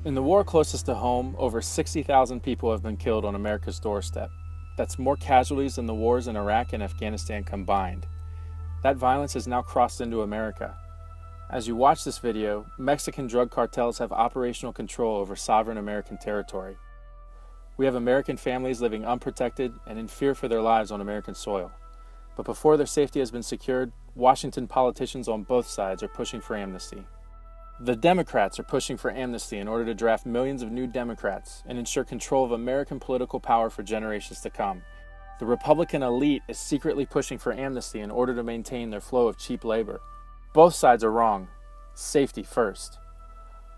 In the war closest to home, over 60,000 people have been killed on America's doorstep. That's more casualties than the wars in Iraq and Afghanistan combined. That violence has now crossed into America. As you watch this video, Mexican drug cartels have operational control over sovereign American territory. We have American families living unprotected and in fear for their lives on American soil. But before their safety has been secured, Washington politicians on both sides are pushing for amnesty. The Democrats are pushing for amnesty in order to draft millions of new Democrats and ensure control of American political power for generations to come. The Republican elite is secretly pushing for amnesty in order to maintain their flow of cheap labor. Both sides are wrong. Safety first.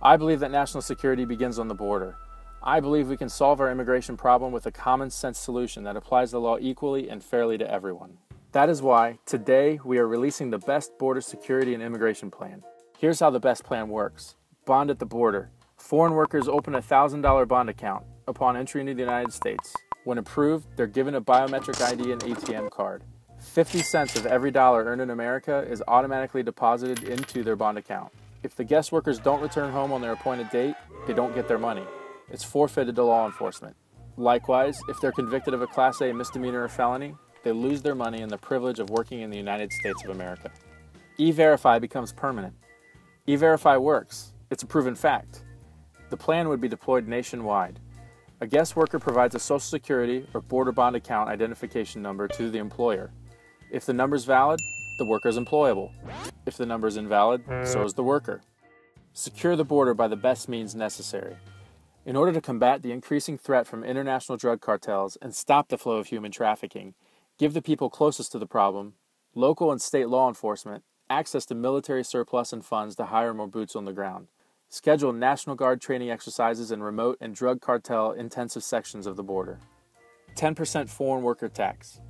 I believe that national security begins on the border. I believe we can solve our immigration problem with a common sense solution that applies the law equally and fairly to everyone. That is why, today, we are releasing the B.E.S.T border security and immigration plan. Here's how the B.E.S.T plan works. Bond at the border. Foreign workers open a $1,000 bond account upon entry into the United States. When approved, they're given a biometric ID and ATM card. 50 cents of every dollar earned in America is automatically deposited into their bond account. If the guest workers don't return home on their appointed date, they don't get their money. It's forfeited to law enforcement. Likewise, if they're convicted of a Class A misdemeanor or felony, they lose their money and the privilege of working in the United States of America. Everify becomes permanent. Everify works. It's a proven fact. The plan would be deployed nationwide. A guest worker provides a Social Security or border bond account identification number to the employer. If the number is valid, the worker is employable. If the number is invalid, so is the worker. Secure the border by the best means necessary. In order to combat the increasing threat from international drug cartels and stop the flow of human trafficking, give the people closest to the problem, local and state law enforcement, access to military surplus and funds to hire more boots on the ground. Schedule National Guard training exercises in remote and drug cartel intensive sections of the border. 10% foreign worker tax.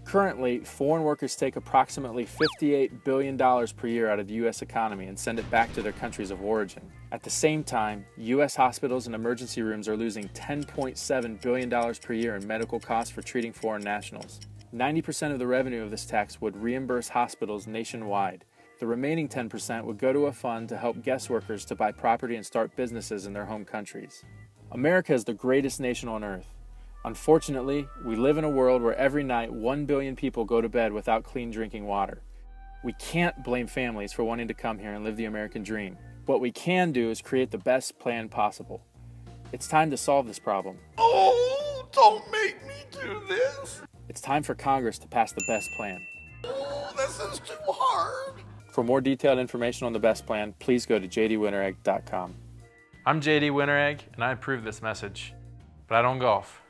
Currently, foreign workers take approximately $58 billion per year out of the U.S. economy and send it back to their countries of origin. At the same time, U.S. hospitals and emergency rooms are losing $10.7 billion per year in medical costs for treating foreign nationals. 90% of the revenue of this tax would reimburse hospitals nationwide. The remaining 10% would go to a fund to help guest workers to buy property and start businesses in their home countries. America is the greatest nation on earth. Unfortunately, we live in a world where every night 1 billion people go to bed without clean drinking water. We can't blame families for wanting to come here and live the American dream. What we can do is create the best plan possible. It's time to solve this problem. Oh, don't make me do this. It's time for Congress to pass the B.E.S.T plan. Oh, this is too hard. For more detailed information on the B.E.S.T plan, please go to JDWinteregg.com. I'm JDWinteregg, and I approve this message, but I don't golf.